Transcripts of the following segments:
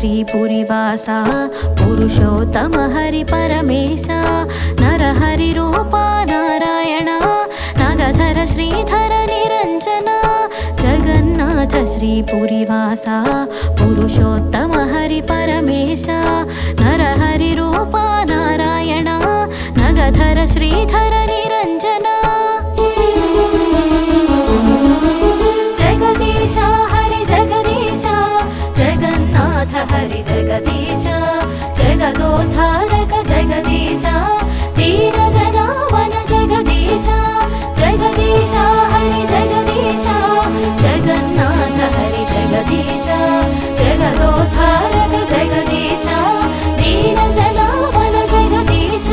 श्रीपुरीवासा पुरुषोत्तम हरि परमेश नरहरि रूपा नारायण नागधर श्रीधर निरञ्जन जगन्नाथ श्रीपुरीवासा पुरुषोत्तम हरि परमेश नरहरि रूपा नारायण नागधर श्रीधर निरञ्जन जगदीश हरि जगदीश जगन्नाथ हरि जगदीश जगदोद्धारक जगदीश दीनजनावन जगदीश जगदीश हरि जगदीश जगन्नाथ हरि जगदीश जगदोद्धारक जगदीश दीनजनावन जगदीश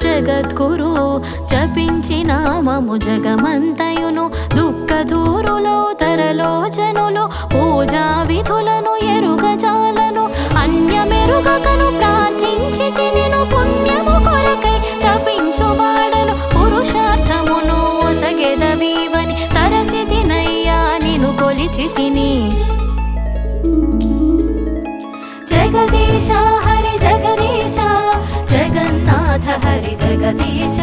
జగద్గురు జపించి నామము జగమంతయును దుఃఖ దూరులో తరలోచనులు పూజా విధులను ఎరుగజాలను అన్యమెరుగకను ప్రార్థించి తినెను పుణ్యము కొరకై తపించువాడను పురుషార్థమును ఒసగెదవీవని తరసి తినయ్యా నిను కొలిచి తిని జగదీశ హరి జగదీశ जगन्नाथ हरि जगदीश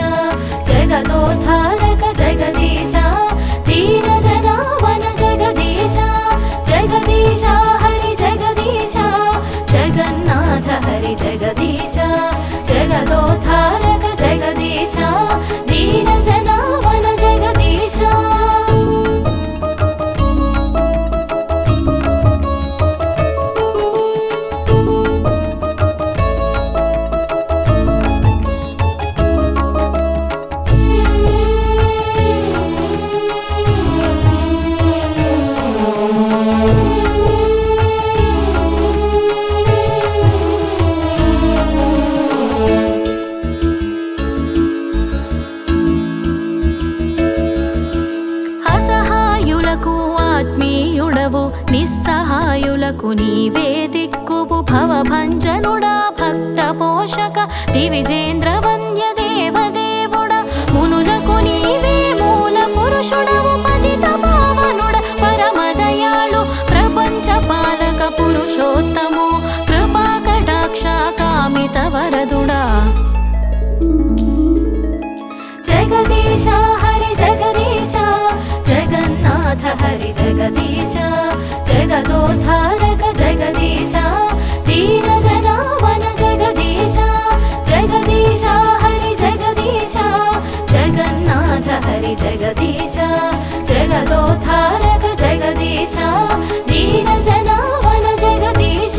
जगदोद्धारक जगदीश दीनजनावन जगदीश जगदीश हरि जगदीश जगन्नाथ हरि जगदीश जगदोद्धारक जगदीश दीनजनावन जगदीश నిస్సహాయులకు నీవే దిక్కువు భవభంజనుడా భక్త పోషక దివిజేంద్ర వంద్య దేవదేవుడా మునులకు నీవే మూల పురుషుడవు పతిత పావనుడ పరమదయాళు ప్రపంచ పాలక పురుషోత్తము కృపా కటాక్ష కామిత వరదుడా జగదీశ హరి జగదీశ జగన్నాథ హరి జగదీశ జగదోద్ధారక జగదీశ దీనజనావన జగదీశ జగదీశ హరి జగదీశ జగన్నాథ హరి జగదీశ జగదోద్ధారక జగదీశ దీనజనావన జగదీశ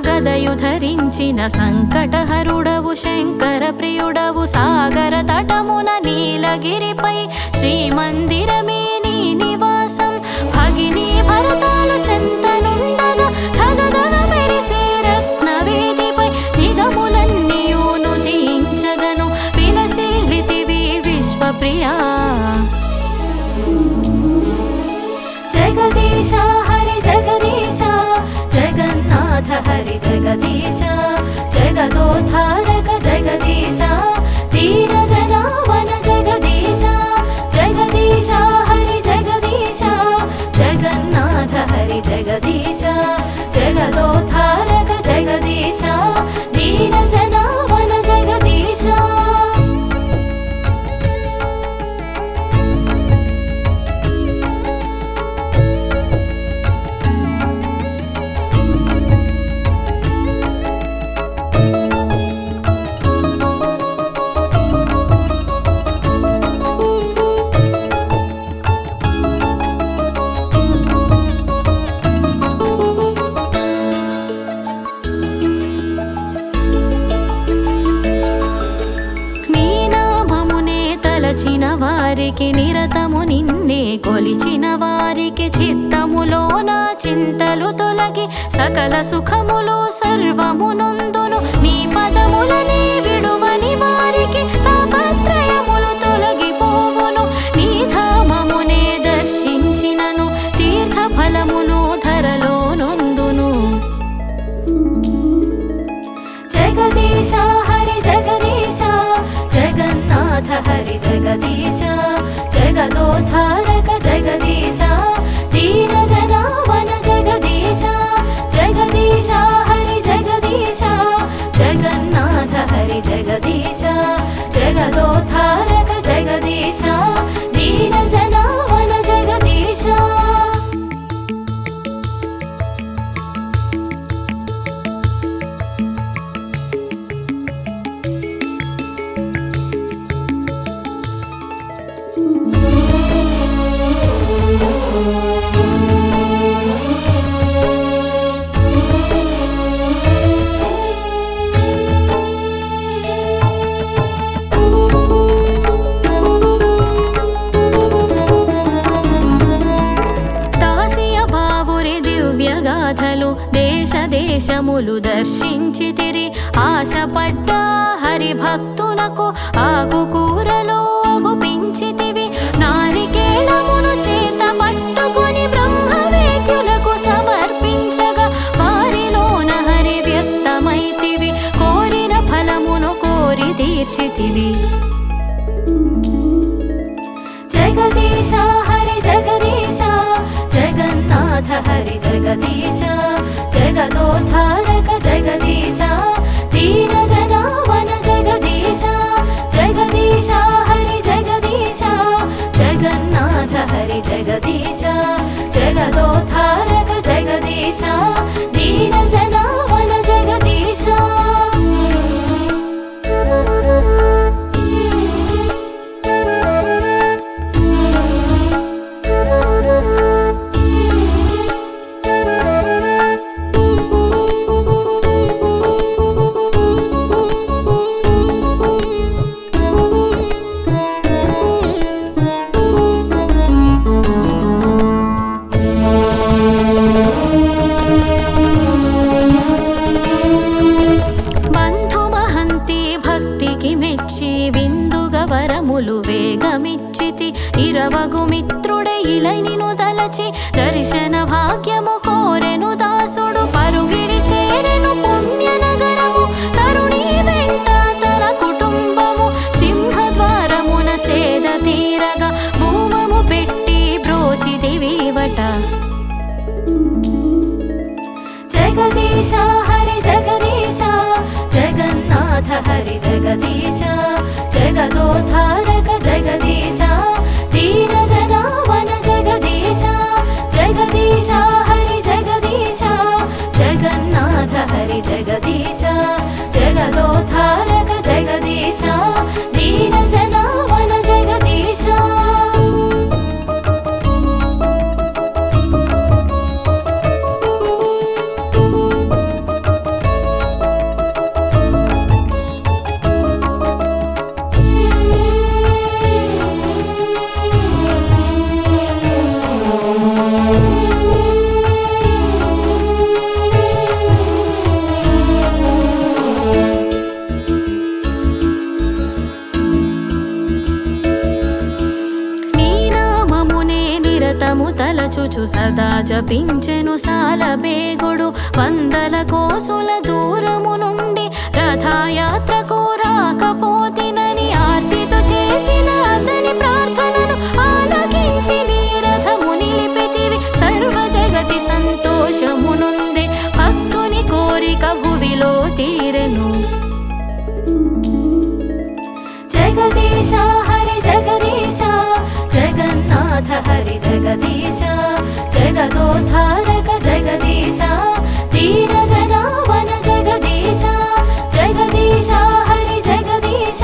గదయు ధరించిన సంకటహరుడవు శంకర ప్రియుడవు సాగర తటమున నీలగిరిపై శ్రీమందిరమే నీ నివాసం భగిని భరతాలు చెంతనుండగా ధగధగ మెరిసే రత్నవేదిపై నిగములన్నీయును తీయించగను విలసిల్లితివి విశ్వప్రియా జగదీశ హరి జగదీశ జగన్నాథ హరి జగదీశ జగదోద్ధారక జగదీశ దీనజనావన జగదీశ జగదీశ హరి జగదీశ జగన్నాథ హరి జగదీశ జగదోద్ధారక జగదీశ దీనజనావన జగదీశ పలికి చిత్తములోన చింతలు తొలగి సకల సుఖములు సర్వమునందును నీ పదములనే విడువని వారికి తాపత్రయములు తొలగిపోవును నీ ధామమునే దర్శించినను తీర్థ ఫలమును ధరలో నొందును జగదీశ హరి జగదీశ జగన్నాథ హరి జగదీశ జగదోద్ధారక జగదీశ దీన జనావన జగదీశ జగదీశ హరి జగదీశ జగన్నాథ హరి జగదీశ జగదోద్ధారక జగదీశ దీన జనావన జగదీశ దేశములు దర్శించితిరి ఆశపడ్డ హరి భక్తులకు ఆకుకూరలో గుపించితివి నారికేళమును చేత పట్టుకొని బ్రహ్మవేద్యులకు సమర్పించగా వారిలోన హరి వ్యక్తమైతివి కోరిన ఫలమును కోరి తీర్చితివి జగదీశ హరి జగదీశ జగన్నాథ హరి జగదీశ జగదోద్ధారక జగదీశ దీన జనావన జగదీశ జగదీశ హరి జగదీశ జగన్నాథ హరి జగదీశ జగదోద్ధారక జగదీశ దీన జనావన జగదీశ వేగమిచ్చితి ఇరవగు మిత్రుడే ఇలై నిను దలచి దర్శన భాగ్యము కోరెను దాసుడు పరుగిడి చేరెను పుణ్యనగరము తరుణి వెంట తన కుటుంబము సింహద్వారమున సేద తీరగా భూమము పెట్టి బ్రోచిదివీవట జగదీశ హరి జగదీశ జగన్నాథ హరి జగదీశ జగదోద్ధారక జగదీశ దీన జనావన జగదీశ జగదీశ హరి జగదీశ జగన్నాథ హరి జగదీశ జగదోద్ధారక జగదీశ దీన జనావన జగదీశ తలచుచు సదా జపించెను సాలబేగుడు వందల కోసుల దూరము నుండి రథయాత్రకు రాకపోతినని ఆర్తితో చేసిన అతని ప్రార్థనను ఆలకించి నీ రథము నిలిపెతివి సర్వ జగతి సంతోషమునుంది భక్తుని కోరిక భువిలో తీరెను జగదీశ హరి జగదీశ జగన్నాథ హరి జగదీశ జగదోద్ధారక జగదీశ దీన జనావన జగదీశ జగదీశ హరి జగదీశ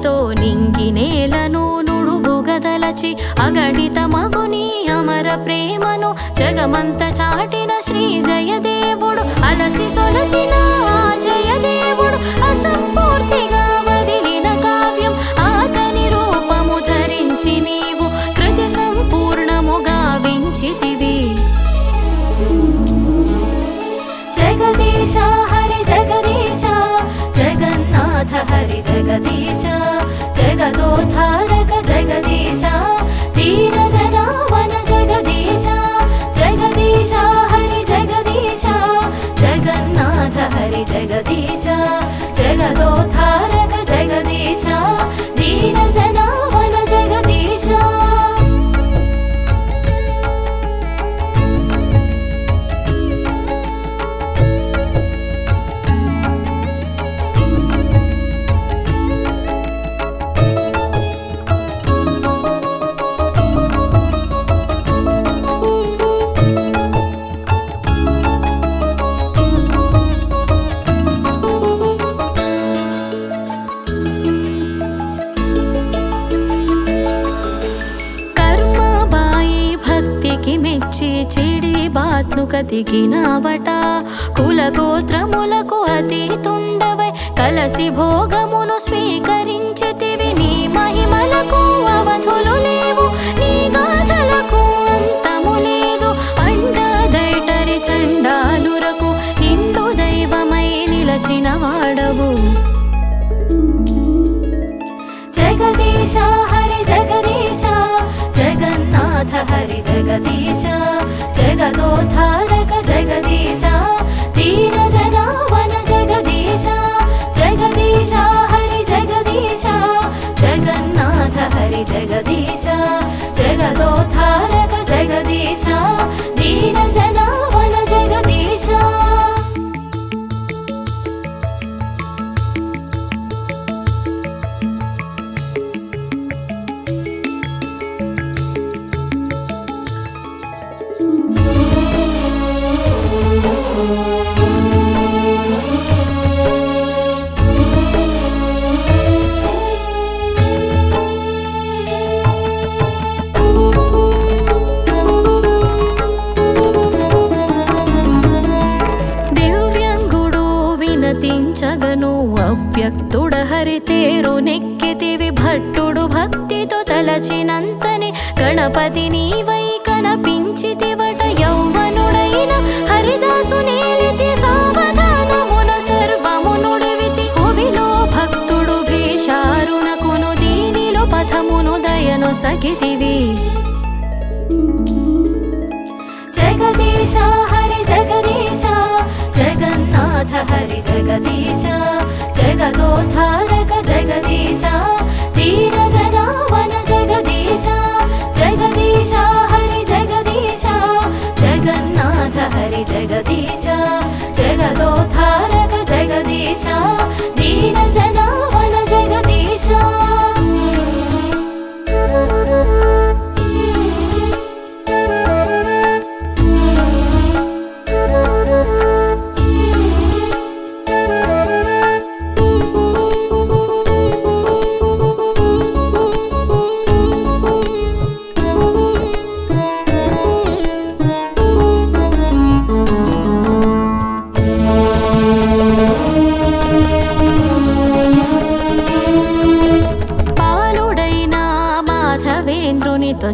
నీతో నింగి నేలను నుడుగుగదలచి అగణిత మగుని అమర ప్రేమను జగమంత చాటిన శ్రీ జయదేవుడు అలసి సొలసిన ఆ జయదేవుడు అసంపూర్తిగా వదిలిన కావ్యం ఆతని రూపము ధరించి నీవు కృతి సంపూర్ణముగా వించితివి. జగదీశ హరి జగదీశ జగన్నాథ హరి జగదీశ జగదోద్ధారక జగదీశ దీన జనావన జగదీశ జగదీశ హరి జగదీశ జగన్నాథ హరి జగదీశ జగదోద్ధారక జగదీశ దీన జనావన జగదీశ. కతికినావట కులగోత్రములకు అతీతుండవై కలసి భోగమును స్వీకరించితివి. నీ మహిమలకు అవధులు లేవు, నీ గాథలకు అంతము లేదు. అండదైటరి చండాలురకు నిండు దైవమై నిలచిన వాడవు. జగదీశ హరి జగదీశ జగన్నాథ హరి జగదీశ జగదోద్ధారక జగదీశ దీన జనావన జగదీశ జగదీశ హరి జగదీశ జగన్నాథ హరి జగదీశ జగదోద్ధారక జగదీశ దీన జనావన జగదీశ. వినతించగను అవ్యక్తుడ హరి తేరు నెక్కితివి. భట్టుడు భక్తితో తలచినంతని గణపతి నీవై కనపించితివట. యౌవనుడైన హరిదాసు నేలితి సావధానమున సర్వమునుడివితి. భువిలో భక్తుడు భేషారునకును దీనిలో పథమును దయను సగితివి. జగదీశ హరి జగదీశ జగన్నాథ హరి జగదీశ జగదోద్ధారక జగదీశ దీన జనావన జగదీశ జగదీశ హరి జగదీశ జగన్నాథ హరి జగదీశ జగదోద్ధారక జగదీశ దీన జనావన జగదీశ.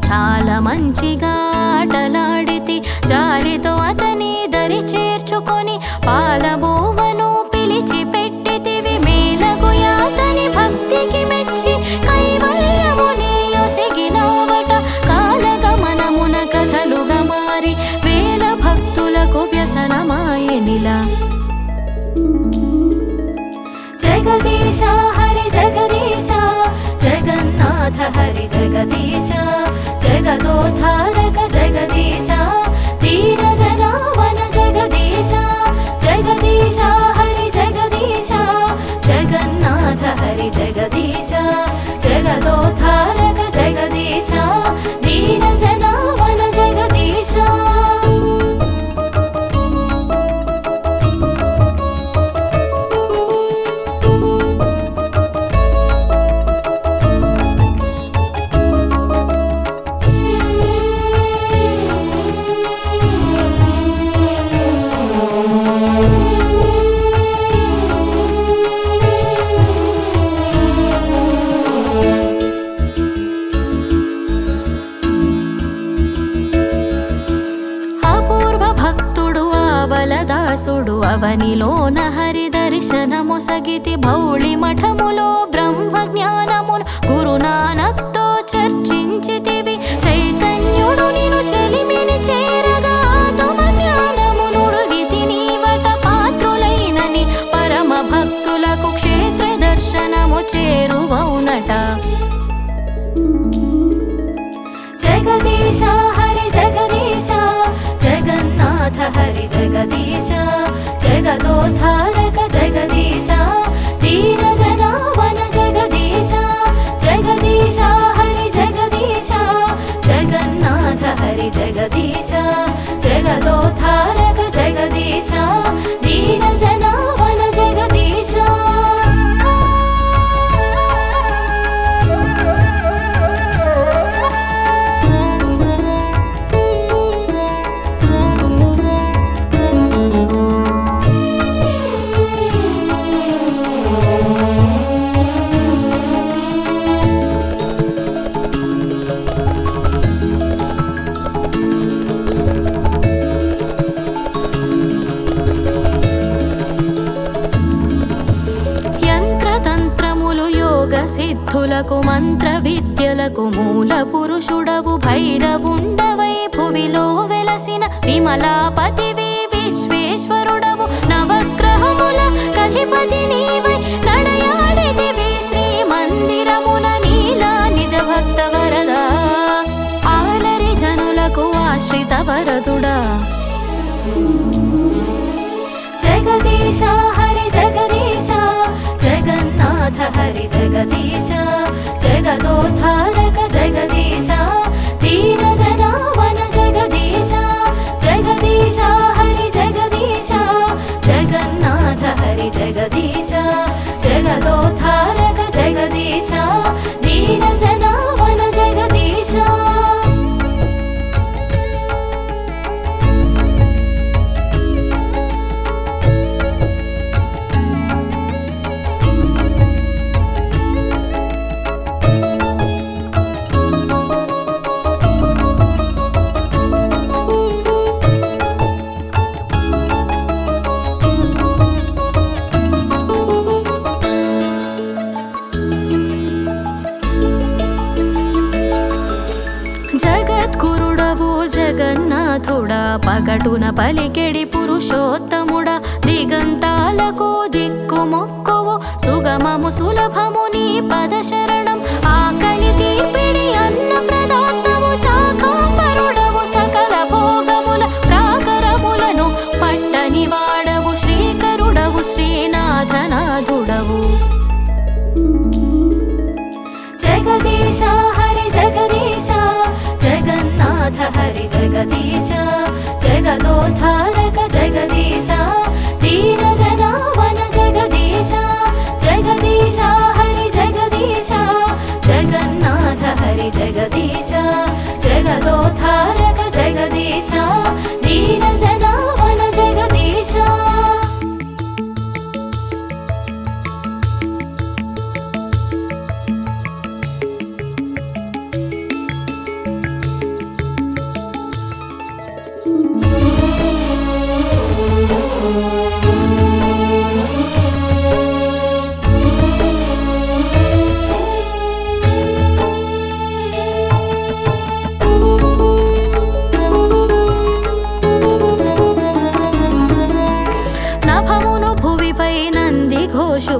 చాలా మంచిగా ఆటలాడితి. జాలితో అతని దరి చేర్చుకొని పాలబోవను పిలిచి పెట్టితివి. మేలకు యాతని భక్తికి మెచ్చి కైవల్యముని యొసగినావట. కాలగమనమున కథలుగా మారి వేల భక్తులకు వ్యసనమాయనిలా. జగదీశ హరి జగదీశ జగన్నాథ హరి జగదీశ జగదోద్ధారక జగదీశ దీన జనావన జగదీశ జగదీశ హరి జగదీశ జగన్నాథ హరి జగదీశ జగదోద్ధారక జగదీశ దీన జనావన జగదీశ. వాసుడు అవనిలోన హరి దర్శనమొసగితి భౌళి మఠములో బ్రహ్మ జ్ఞానమును గురునానక్తో చర్చించితివి చైతన్యుడు నిను చెలిమిని చేరగా ఆత్మ జ్ఞానమునుడిగితి నీవట పాత్రులైనని పరమ భక్తులకు క్షేత్ర దర్శనము చేరువౌనట జగదీశ హరి జగదీశ జగన్నాథ హరి జగదీశ జగదోద్ధారక జగదీశ దీన జనావన జగదీశ జగదీశ హరి జగదీశ జగన్నాథ హరి జగదీశ జగదోద్ధారక జగదీశ దీన జనావన జగదీశ సిద్ధులకు మంత్ర విద్యలకు మూల పురుషుడవు భైరవుండవై భువిలో వెలసిన విమలాపతివి విశ్వేశ్వరుడవు నవగ్రహముల కధిపతి నీవై నడయాడితివి శ్రీ మందిరమున నీలా నిజ భక్త వరదా ఆలరి జనులకు ఆశ్రిత వరదుడా జగదీశ హరి జగదీశ జగన్నాథ హరి జగదీశ జగదోద్ధారక జగదీశ దీన జనావన జగదీశ జగదీశ హరి జగదీశ జగన్నాథ హరి జగదీశ జగదోద్ధారక జగదీశ దీన జనావన జగదీశ జగన్నాథుడా పగటున పలికెడి పురుషోత్తముడా దిగంతాలకు దిక్కు మొక్కువు సుగమము సులభము నీ పద శరణం ఆకలి తీపిడి అన్న ప్రదార్థము శాఖాంబరుడవు సకల భోగముల ప్రాకరములను పట్టని వాడవు శ్రీకరుడవు శ్రీనాథనాథుడవు జగదీశ హరి జగదీశ జగన్నాథ హరి జగదీశ జగదోద్ధారక జగదీశ దీన జనావన జగదీశ జగదీశ హరి జగదీశ జగన్నాథ హరి జగదీశ జగదోద్ధారక జగదీశ దీన జనావన జగదీశ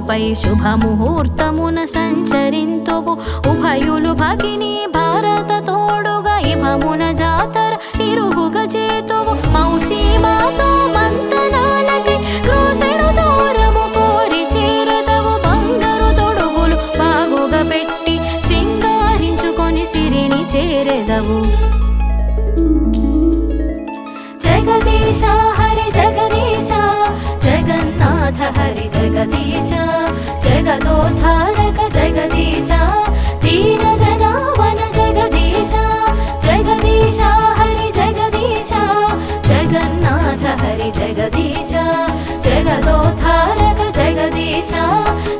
పై శుభముహూర్తమున సంచరింతువు ఉభయులు భగిని భారత తోడుగా ఇభమున జాతర ఇరుగుగా చేతువు మౌసీమాతో మంతనాలకి క్రోసెడు దూరము కోరి చేరదవు బంగారు తొడుగులు బాగుగా పెట్టి సింగారించుకొని సిరిని చేరెదవు జగదీశ హరి జగదీశ జగన్నాథ హరి జగదీశ జగదోద్ధారక జగదీశ దీన జనావన జగదీశ జగదీశ హరి జగదీశ జగన్నాథ హరి జగదీశ జగదోద్ధారక జగదీశ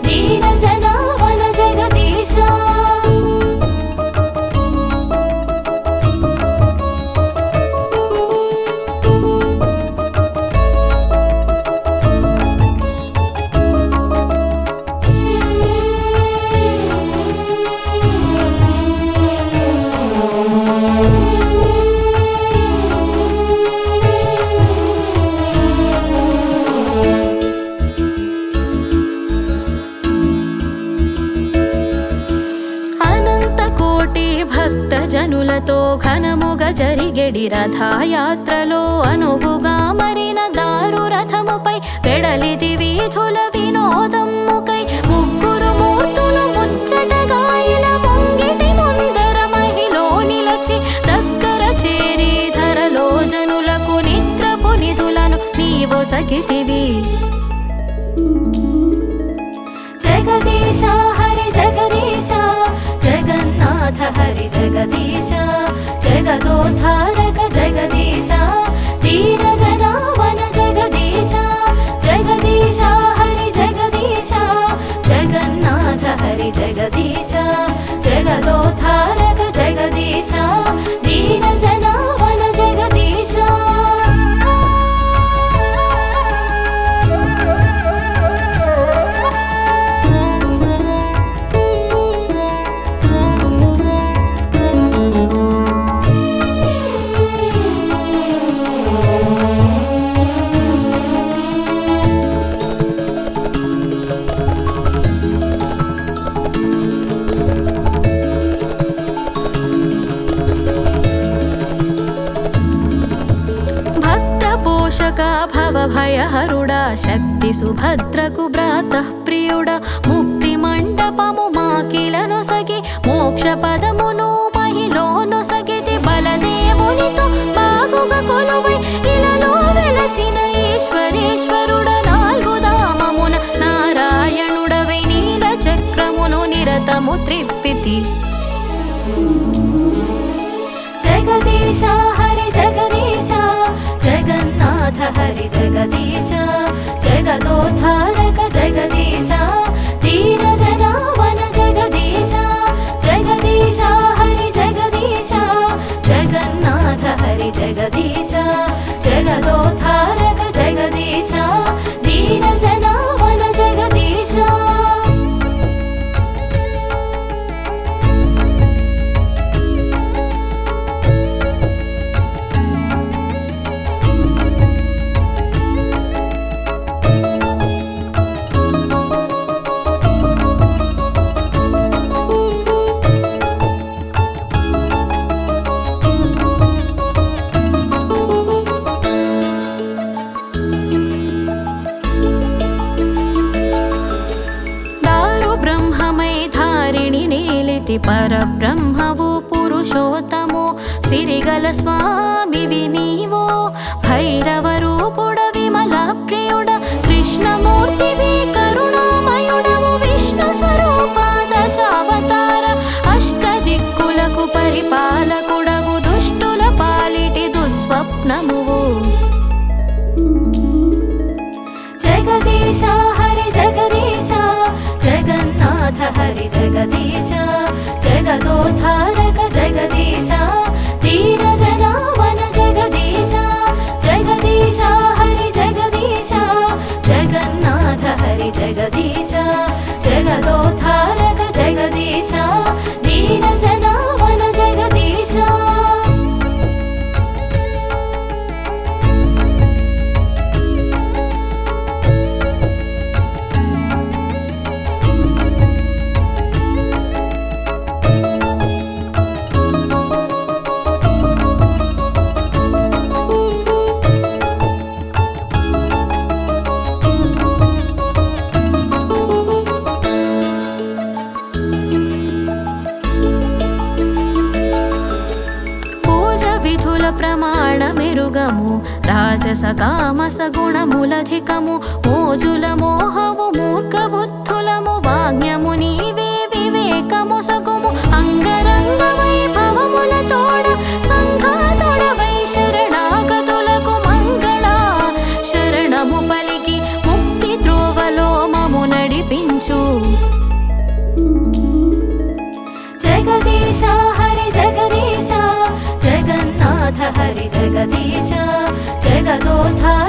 దీన జనావన జగదీశ జరిగెడి రథయాత్రలో అనువుగా మరిన దారు రథముపై వెడలిది వీధుల వినోదమ్ముకై ముగ్గురు మూర్తులు ముచ్చటగాయల ముంగిటి ముందర మహిలో నిలచి దగ్గర చేరి ధరలో జనులకు నిద్రపు నిధులను నీవొసగితివి జగదీశ హరి జగదీశ జగన్నాథ హరి జగదీశ జగదోద్ధారక జగదీశ దీన జనావన జగదీశ జగదీశ హరి జగదీశ జగన్నాథ హరి జగదీశ జగదోద్ధారక జగదీశ దీన జనావన జగదీశ భయహరుడా శక్తి సుభద్రకు భ్రాతః ప్రియుడా ముక్తి మండపము మాకిలనొసగి మోక్ష పదమును మహిలోనొసగితి బలదేవునితో బాగుగా కొలువై ఇలలో వెలసిన ఈశ్వరేశ్వరుడ నాల్గు ధామమున నారాయణుడవై నీల చక్రమును నిరతము త్రిప్పితి జగదీశ హరి జగదీశ జగన్నాథ హరి జగదీశ జగదోద్ధారక జగదీశ దీన జనావన జగదీశ జగదీశ హరి జగదీశ జగన్నాథ హరి జగదీశ జగదోద్ధారక జగదీశ దీన జనావన జగదీశ పరబ్రహ్మవు పురుషోత్తమో సిరిగల స్వామివి నీవో భైరవ రూపుడ విమల ప్రియుడ కృష్ణమూర్తివి కరుణామయుడము విష్ణు స్వరూప దశావతార అష్టదిక్కులకు పరిపాలకుడవు దుష్టుల పాలిటి దుస్వప్నమువు జగదీశ హరి జగదీశ జగన్నాథ హరి జగదీశ జగదోద్ధారక జగదీశ దీన జనావన జగదీశ జగదీశ హరి జగదీశ జగన్నాథ హరి జగదీశ జగదోద్ధారక జగదీశ దీన జనావన జగదీశ ప్రమాణమెరుగము రాజస కామస గుణములధికము మోజుల మోహము మూర్ఖ బుద్ధులము వాజ్ఞము నీవే వివేకము సగుము అంగరంగ వైభవముల తోడ సంఘాతోడవై శరణాగతులకు మంగళ శరణము పలికి ముక్తి త్రోవలో మము నడిపించు జగదీశ హరి జగదీశ జగన్నాథ హరి జగదీశ జగదోద్ధారక